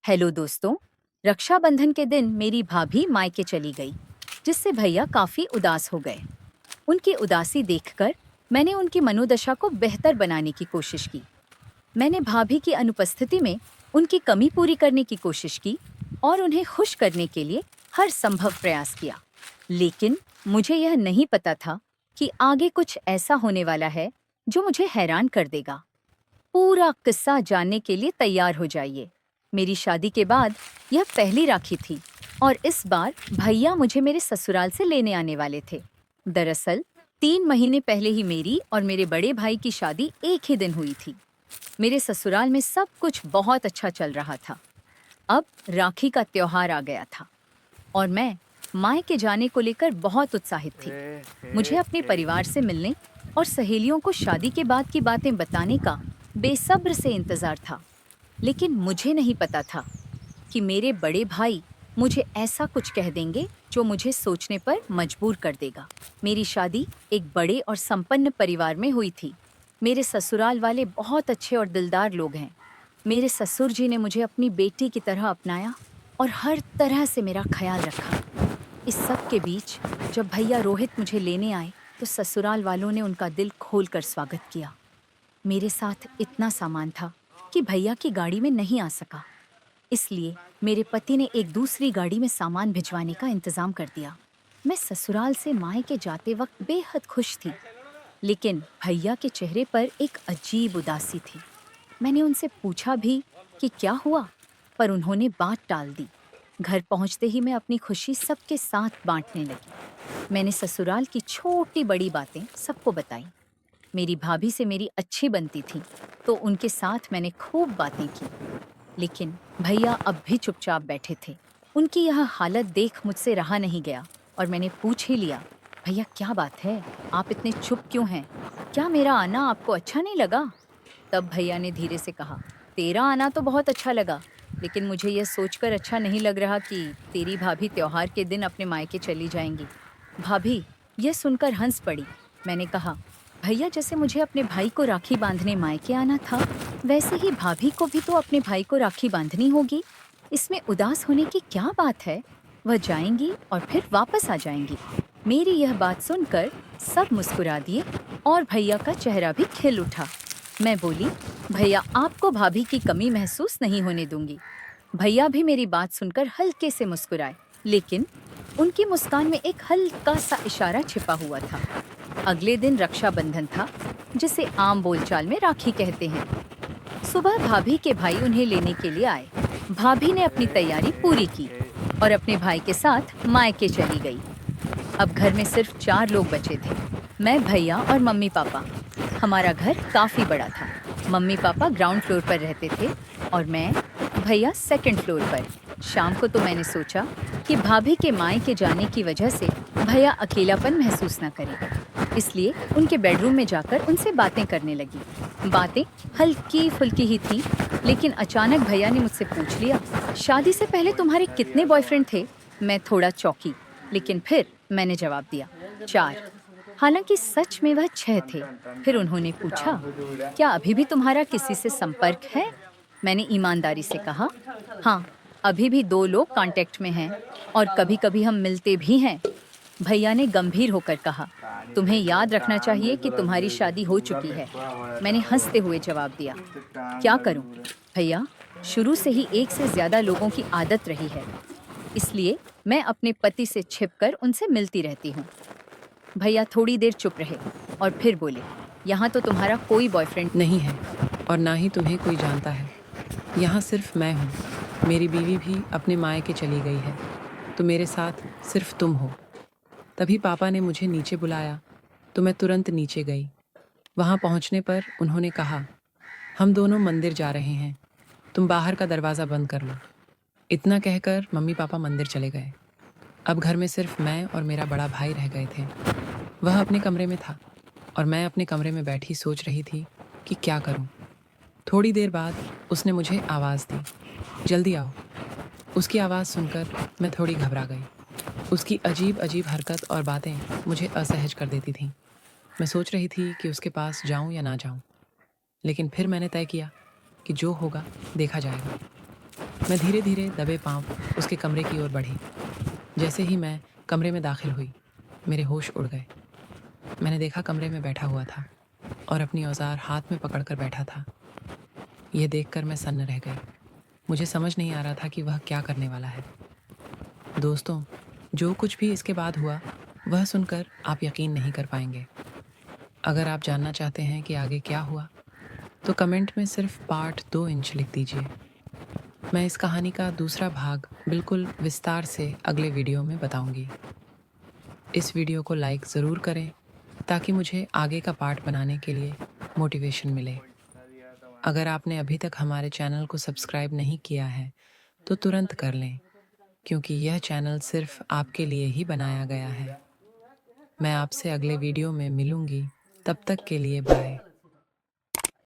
Hello दोस्तों। रक्षाबंधन के दिन मेरी भाभी मायके चली गई, जिससे भैया काफी उदास हो गए। उनकी उदासी देखकर मैंने उनकी मनोदशा को बेहतर बनाने की कोशिश की। मैंने भाभी की अनुपस्थिति में उनकी कमी पूरी करने की कोशिश की और उन्हें खुश करने के लिए हर संभव प्रयास किया। लेकिन मुझे यह नहीं पता था कि आगे कुछ ऐसा होने वाला है जो मुझे हैरान कर देगा। पूरा किस्सा जानने के लिए तैयार हो जाइए। मेरी शादी के बाद यह पहली राखी थी और इस बार भैया मुझे मेरे ससुराल से लेने आने वाले थे। दरअसल 3 महीने पहले ही मेरी और मेरे बड़े भाई की शादी एक ही दिन हुई थी। मेरे ससुराल में सब कुछ बहुत अच्छा चल रहा था। अब राखी का त्योहार आ गया था और मैं मायके जाने को लेकर बहुत उत्साहित थी। मुझे अपने परिवार से मिलने और सहेलियों को शादी के बाद की बातें बताने का बेसब्र से इंतजार था। लेकिन मुझे नहीं पता था कि मेरे बड़े भाई मुझे ऐसा कुछ कह देंगे जो मुझे सोचने पर मजबूर कर देगा। मेरी शादी एक बड़े और संपन्न परिवार में हुई थी। मेरे ससुराल वाले बहुत अच्छे और दिलदार लोग हैं। मेरे ससुर जी ने मुझे अपनी बेटी की तरह अपनाया और हर तरह से मेरा ख्याल रखा। इस सब के बीच जब भैया रोहित मुझे लेने आए तो ससुराल वालों ने उनका दिल खोलकर स्वागत किया। मेरे साथ इतना सामान था कि भैया की गाड़ी में नहीं आ सका, इसलिए मेरे पति ने एक दूसरी गाड़ी में सामान भिजवाने का इंतजाम कर दिया। मैं ससुराल से मायके जाते वक्त बेहद खुश थी, लेकिन भैया के चेहरे पर एक अजीब उदासी थी। मैंने उनसे पूछा भी कि क्या हुआ, पर उन्होंने बात टाल दी। घर पहुंचते ही मैं अपनी खुशी सबके साथ बांटने लगी। मैंने ससुराल की छोटी बड़ी बातें सबको बताई। मेरी भाभी से मेरी अच्छी बनती थी, तो उनके साथ मैंने खूब बातें की। लेकिन भैया अब भी चुपचाप बैठे थे। उनकी यह हालत देख मुझसे रहा नहीं गया और मैंने पूछ ही लिया, भैया क्या बात है, आप इतने चुप क्यों हैं? क्या मेरा आना आपको अच्छा नहीं लगा? तब भैया ने धीरे से कहा, तेरा आना तो बहुत अच्छा लगा, लेकिन मुझे यह सोचकर अच्छा नहीं लग रहा कि तेरी भाभी त्योहार के दिन अपने मायके चली जाएंगी। भाभी यह सुनकर हंस पड़ी। मैंने कहा, भैया जैसे मुझे अपने भाई को राखी बांधने मायके आना था, वैसे ही भाभी को भी तो अपने भाई को राखी बांधनी होगी। इसमें उदास होने की क्या बात है? वह जाएंगी और फिर वापस आ जाएंगी। मेरी यह बात सुनकर सब मुस्कुरा दिए और भैया का चेहरा भी खिल उठा। मैं बोली, भैया आपको भाभी की कमी महसूस नहीं होने दूंगी। भैया भी मेरी बात सुनकर हल्के से मुस्कुराए, लेकिन उनकी मुस्कान में एक हल्का सा इशारा छिपा हुआ था। अगले दिन रक्षाबंधन था, जिसे आम बोलचाल में राखी कहते हैं। सुबह भाभी के भाई उन्हें लेने के लिए आए। भाभी ने अपनी तैयारी पूरी की और अपने भाई के साथ मायके चली गई। अब घर में सिर्फ 4 लोग बचे थे, मैं, भैया और मम्मी पापा। हमारा घर काफी बड़ा था। मम्मी पापा ग्राउंड फ्लोर पर रहते थे और मैं, भैया सेकंड फ्लोर पर। शाम को तो मैंने सोचा कि भाभी के मायके जाने की वजह से भैया अकेलापन महसूस न करे, इसलिए उनके बेडरूम में जाकर उनसे बातें करने लगी। बातें हल्की फुल्की ही थी, लेकिन अचानक भैया ने मुझसे पूछ लिया, शादी से पहले तुम्हारे कितने बॉयफ्रेंड थे? मैं थोड़ा चौंकी, लेकिन फिर मैंने जवाब दिया, 4। हालांकि सच में वह 6 थे। फिर उन्होंने पूछा, क्या अभी भी तुम्हारा किसी से संपर्क है? मैंने ईमानदारी से कहा, हाँ, अभी भी 2 लोग कांटेक्ट में हैं और कभी-कभी हम मिलते भी हैं। भैया ने गंभीर होकर कहा, तुम्हें याद रखना चाहिए कि तुम्हारी शादी हो चुकी है। मैंने हंसते हुए जवाब दिया, क्या करूं? भैया, शुरू से ही एक से ज्यादा लोगों की आदत रही है, इसलिए मैं अपने पति से छिपकर उनसे मिलती रहती हूँ। भैया थोड़ी देर चुप रहे और फिर बोले, यहाँ तो तुम्हारा कोई बॉयफ्रेंड नहीं है और ना ही तुम्हें कोई जानता है। यहाँ सिर्फ मैं हूँ। मेरी बीवी भी अपने मायके चली गई है, तो मेरे साथ सिर्फ तुम हो। तभी पापा ने मुझे नीचे बुलाया, तो मैं तुरंत नीचे गई। वहाँ पहुँचने पर उन्होंने कहा, हम दोनों मंदिर जा रहे हैं, तुम बाहर का दरवाज़ा बंद कर लो। इतना कहकर मम्मी पापा मंदिर चले गए। अब घर में सिर्फ मैं और मेरा बड़ा भाई रह गए थे। वह अपने कमरे में था और मैं अपने कमरे में बैठी सोच रही थी कि क्या करूं। थोड़ी देर बाद उसने मुझे आवाज़ दी, जल्दी आओ। उसकी आवाज़ सुनकर मैं थोड़ी घबरा गई। उसकी अजीब अजीब हरकत और बातें मुझे असहज कर देती थीं। मैं सोच रही थी कि उसके पास जाऊं या ना जाऊं, लेकिन फिर मैंने तय किया कि जो होगा देखा जाएगा। मैं धीरे धीरे दबे पांव उसके कमरे की ओर बढ़ी। जैसे ही मैं कमरे में दाखिल हुई, मेरे होश उड़ गए। मैंने देखा कमरे में बैठा हुआ था और अपनी औजार हाथ में पकड़कर बैठा था। यह देखकर मैं सन्न रह गई। मुझे समझ नहीं आ रहा था कि वह क्या करने वाला है। दोस्तों, जो कुछ भी इसके बाद हुआ, वह सुनकर आप यकीन नहीं कर पाएंगे। अगर आप जानना चाहते हैं कि आगे क्या हुआ, तो कमेंट में सिर्फ पार्ट 2 इंच लिख दीजिए। मैं इस कहानी का दूसरा भाग बिल्कुल विस्तार से अगले वीडियो में बताऊंगी। इस वीडियो को लाइक ज़रूर करें ताकि मुझे आगे का पार्ट बनाने के लिए मोटिवेशन मिले। अगर आपने अभी तक हमारे चैनल को सब्सक्राइब नहीं किया है, तो तुरंत कर लें, क्योंकि यह चैनल सिर्फ आपके लिए ही बनाया गया है। मैं आपसे अगले वीडियो में मिलूंगी। तब तक के लिए बाय।